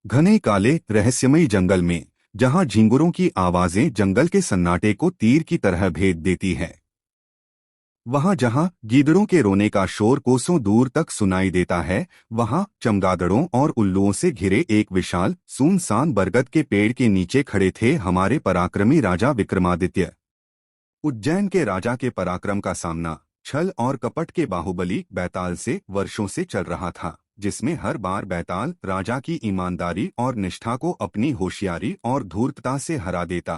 घने काले रहस्यमयी जंगल में, जहां झिंगुरों की आवाजें जंगल के सन्नाटे को तीर की तरह भेद देती है। वहां जहां गीदड़ों के रोने का शोर कोसों दूर तक सुनाई देता है, वहां चमगादड़ों और उल्लुओं से घिरे एक विशाल सुनसान बरगद के पेड़ के नीचे खड़े थे हमारे पराक्रमी राजा विक्रमादित्य। उज्जैन के राजा के पराक्रम का सामना छल और कपट के बाहुबली बैताल से वर्षों से चल रहा था, जिसमें हर बार बैताल राजा की ईमानदारी और निष्ठा को अपनी होशियारी और धूर्तता से हरा देता।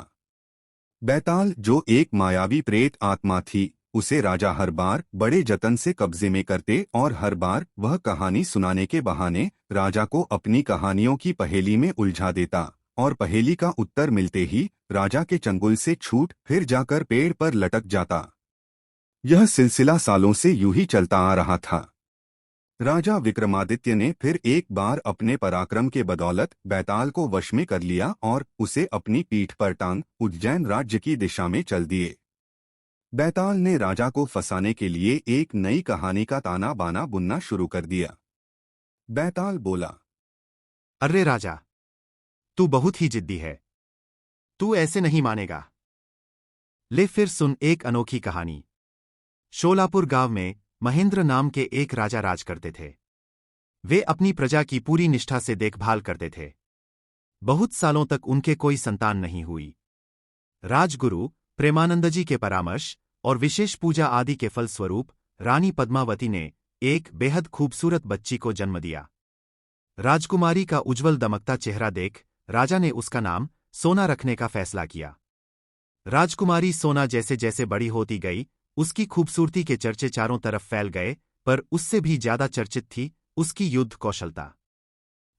बैताल, जो एक मायावी प्रेत आत्मा थी, उसे राजा हर बार बड़े जतन से कब्जे में करते और हर बार वह कहानी सुनाने के बहाने राजा को अपनी कहानियों की पहेली में उलझा देता, और पहेली का उत्तर मिलते ही राजा के चंगुल से छूट फिर जाकर पेड़ पर लटक जाता। यह सिलसिला सालों से यूं ही चलता आ रहा था। राजा विक्रमादित्य ने फिर एक बार अपने पराक्रम के बदौलत बैताल को वश में कर लिया और उसे अपनी पीठ पर टांग उज्जैन राज्य की दिशा में चल दिए। बैताल ने राजा को फंसाने के लिए एक नई कहानी का ताना बाना बुनना शुरू कर दिया। बैताल बोला, अरे राजा, तू बहुत ही जिद्दी है। तू ऐसे नहीं मानेगा। ले फिर सुन एक अनोखी कहानी। शोलापुर गांव में महेंद्र नाम के एक राजा राज करते थे। वे अपनी प्रजा की पूरी निष्ठा से देखभाल करते थे। बहुत सालों तक उनके कोई संतान नहीं हुई। राजगुरु प्रेमानंद जी के परामर्श और विशेष पूजा आदि के फलस्वरूप रानी पद्मावती ने एक बेहद खूबसूरत बच्ची को जन्म दिया। राजकुमारी का उज्ज्वल दमकता चेहरा देख राजा ने उसका नाम सोना रखने का फैसला किया। राजकुमारी सोना जैसे जैसे बड़ी होती गई, उसकी खूबसूरती के चर्चे चारों तरफ फैल गए, पर उससे भी ज्यादा चर्चित थी उसकी युद्ध कौशलता।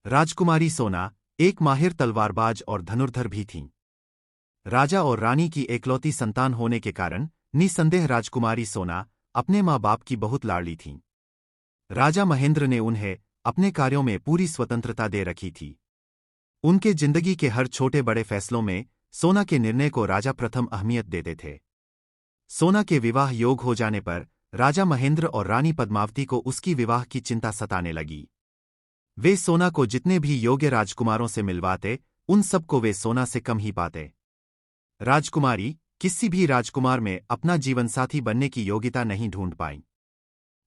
राजकुमारी सोना एक माहिर तलवारबाज और धनुर्धर भी थीं। राजा और रानी की एकलौती संतान होने के कारण निसंदेह राजकुमारी सोना अपने माँ बाप की बहुत लाडली थीं। राजा महेंद्र ने उन्हें अपने कार्यों में पूरी स्वतंत्रता दे रखी थी। उनके जिंदगी के हर छोटे बड़े फैसलों में सोना के निर्णय को राजा प्रथम अहमियत देते थे। सोना के विवाह योग हो जाने पर राजा महेंद्र और रानी पद्मावती को उसकी विवाह की चिंता सताने लगी। वे सोना को जितने भी योग्य राजकुमारों से मिलवाते, उन सबको वे सोना से कम ही पाते। राजकुमारी किसी भी राजकुमार में अपना जीवनसाथी बनने की योग्यता नहीं ढूंढ पाई।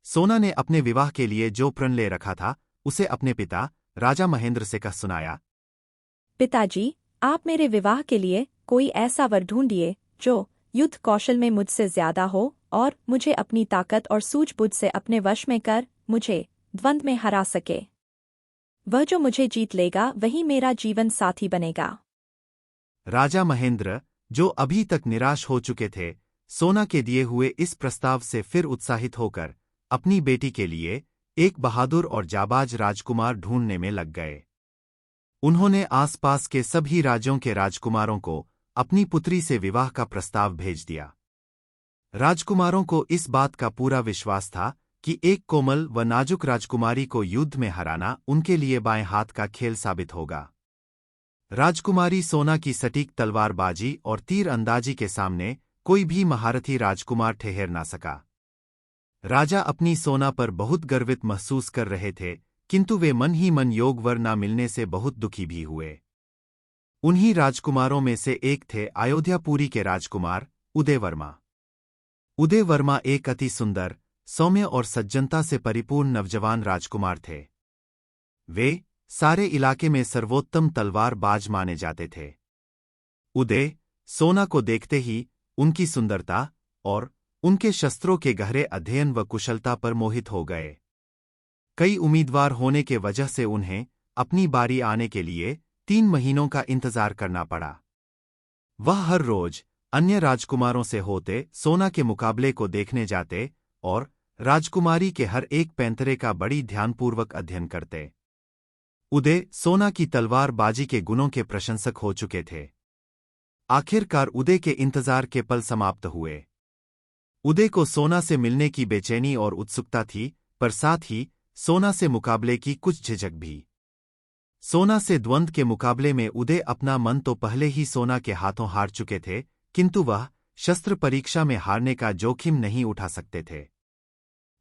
सोना ने अपने विवाह के लिए जो प्रण ले रखा था, उसे अपने पिता राजा महेंद्र से कह सुनाया। पिताजी, आप मेरे विवाह के लिए कोई ऐसा वर ढूंढिए जो युद्ध कौशल में मुझसे ज्यादा हो और मुझे अपनी ताकत और सूझबूझ से अपने वश में कर मुझे द्वंद्व में हरा सके। वह जो मुझे जीत लेगा वही मेरा जीवन साथी बनेगा। राजा महेंद्र, जो अभी तक निराश हो चुके थे, सोना के दिए हुए इस प्रस्ताव से फिर उत्साहित होकर अपनी बेटी के लिए एक बहादुर और जाबाज राजकुमार ढूंढने में लग गए। उन्होंने आसपास के सभी राज्यों के राजकुमारों को अपनी पुत्री से विवाह का प्रस्ताव भेज दिया। राजकुमारों को इस बात का पूरा विश्वास था कि एक कोमल व नाजुक राजकुमारी को युद्ध में हराना उनके लिए बाएं हाथ का खेल साबित होगा। राजकुमारी सोना की सटीक तलवारबाजी और तीर अंदाजी के सामने कोई भी महारथी राजकुमार ठहर ना सका। राजा अपनी सोना पर बहुत गर्वित महसूस कर रहे थे, किंतु वे मन ही मन योग वर न मिलने से बहुत दुखी भी हुए। उन्हीं राजकुमारों में से एक थे अयोध्यापुरी के राजकुमार उदय वर्मा। उदय वर्मा एक अति सुंदर, सौम्य और सज्जनता से परिपूर्ण नवजवान राजकुमार थे। वे सारे इलाके में सर्वोत्तम तलवारबाज माने जाते थे। उदय सोना को देखते ही उनकी सुंदरता और उनके शस्त्रों के गहरे अध्ययन व कुशलता पर मोहित हो गए। कई उम्मीदवार होने के वजह से उन्हें अपनी बारी आने के लिए 3 महीनों का इंतजार करना पड़ा। वह हर रोज अन्य राजकुमारों से होते सोना के मुकाबले को देखने जाते और राजकुमारी के हर एक पैंतरे का बड़ी ध्यानपूर्वक अध्ययन करते। उदय सोना की तलवारबाजी के गुणों के प्रशंसक हो चुके थे। आखिरकार उदय के इंतजार के पल समाप्त हुए। उदय को सोना से मिलने की बेचैनी और उत्सुकता थी, पर साथ ही सोना से मुकाबले की कुछ झिझक भी। सोना से द्वंद्व के मुकाबले में उदय अपना मन तो पहले ही सोना के हाथों हार चुके थे, किंतु वह शस्त्र परीक्षा में हारने का जोखिम नहीं उठा सकते थे।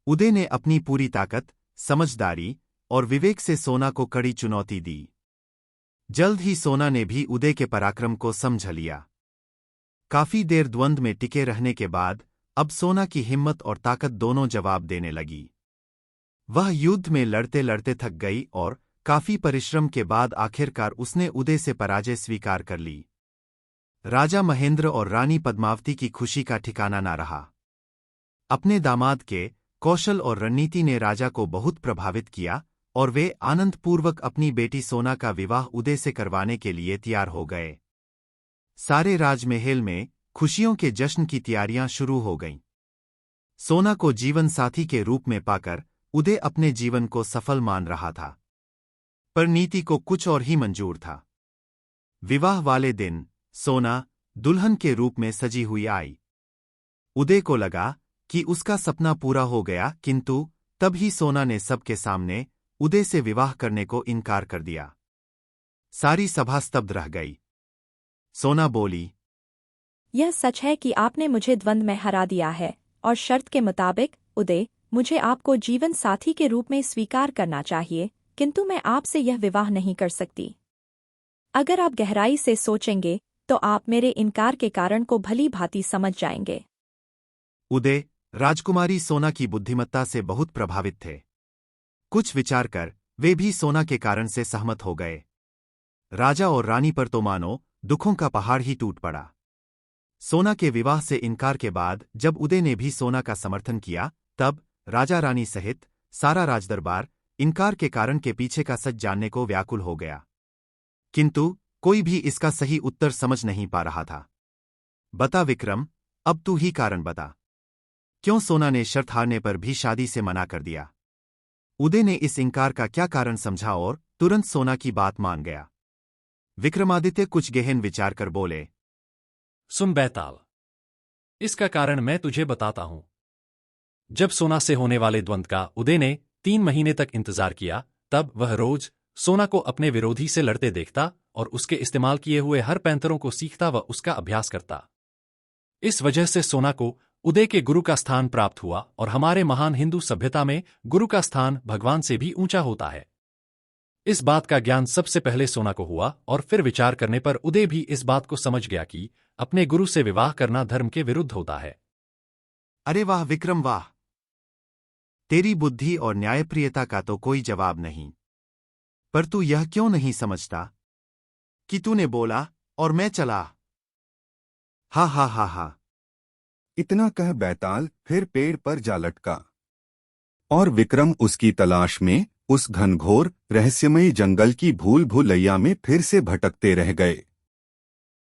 उदय ने अपनी पूरी ताकत, समझदारी और विवेक से सोना को कड़ी चुनौती दी। जल्द ही सोना ने भी उदय के पराक्रम को समझ लिया। काफी देर द्वंद्व में टिके रहने के बाद अब सोना की हिम्मत और ताकत दोनों जवाब देने लगी। वह युद्ध में लड़ते लड़ते थक गई और काफी परिश्रम के बाद आखिरकार उसने उदय से पराजय स्वीकार कर ली। राजा महेंद्र और रानी पद्मावती की खुशी का ठिकाना न रहा। अपने दामाद के कौशल और रणनीति ने राजा को बहुत प्रभावित किया और वे आनंदपूर्वक अपनी बेटी सोना का विवाह उदय से करवाने के लिए तैयार हो गए। सारे राजमहल में खुशियों के जश्न की तैयारियां शुरू हो गईं। सोना को जीवन साथी के रूप में पाकर उदय अपने जीवन को सफल मान रहा था, पर नीति को कुछ और ही मंजूर था। विवाह वाले दिन सोना दुल्हन के रूप में सजी हुई आई। उदय को लगा कि उसका सपना पूरा हो गया, किंतु तब ही सोना ने सबके सामने उदय से विवाह करने को इनकार कर दिया। सारी सभा स्तब्ध रह गई। सोना बोली, यह सच है कि आपने मुझे द्वंद्व में हरा दिया है और शर्त के मुताबिक उदय मुझे आपको जीवन साथी के रूप में स्वीकार करना चाहिए, किंतु मैं आपसे यह विवाह नहीं कर सकती। अगर आप गहराई से सोचेंगे तो आप मेरे इनकार के कारण को भली भांति समझ जाएंगे। उदय राजकुमारी सोना की बुद्धिमत्ता से बहुत प्रभावित थे। कुछ विचार कर वे भी सोना के कारण से सहमत हो गए। राजा और रानी पर तो मानो दुखों का पहाड़ ही टूट पड़ा। सोना के विवाह से इनकार के बाद जब उदय ने भी सोना का समर्थन किया, तब राजा रानी सहित सारा राजदरबार इनकार के कारण के पीछे का सच जानने को व्याकुल हो गया, किंतु कोई भी इसका सही उत्तर समझ नहीं पा रहा था। बता विक्रम, अब तू ही कारण बता, क्यों सोना ने शर्त हारने पर भी शादी से मना कर दिया? उदय ने इस इनकार का क्या कारण समझा और तुरंत सोना की बात मान गया। विक्रमादित्य कुछ गहन विचार कर बोले, सुन बैताल, इसका कारण मैं तुझे बताता हूं। जब सोना से होने वाले द्वंद्व का उदय ने 3 महीने तक इंतजार किया, तब वह रोज सोना को अपने विरोधी से लड़ते देखता और उसके इस्तेमाल किए हुए हर पैंतरों को सीखता व उसका अभ्यास करता। इस वजह से सोना को उदय के गुरु का स्थान प्राप्त हुआ और हमारे महान हिंदू सभ्यता में गुरु का स्थान भगवान से भी ऊंचा होता है। इस बात का ज्ञान सबसे पहले सोना को हुआ और फिर विचार करने पर उदय भी इस बात को समझ गया कि अपने गुरु से विवाह करना धर्म के विरुद्ध होता है। अरे वाह विक्रम वाह! तेरी बुद्धि और न्यायप्रियता का तो कोई जवाब नहीं, पर तू यह क्यों नहीं समझता कि तूने बोला और मैं चला? हा हा हा हा। इतना कह बैताल फिर पेड़ पर जा लटका और विक्रम उसकी तलाश में उस घनघोर रहस्यमयी जंगल की भूल भुलैया में फिर से भटकते रह गए।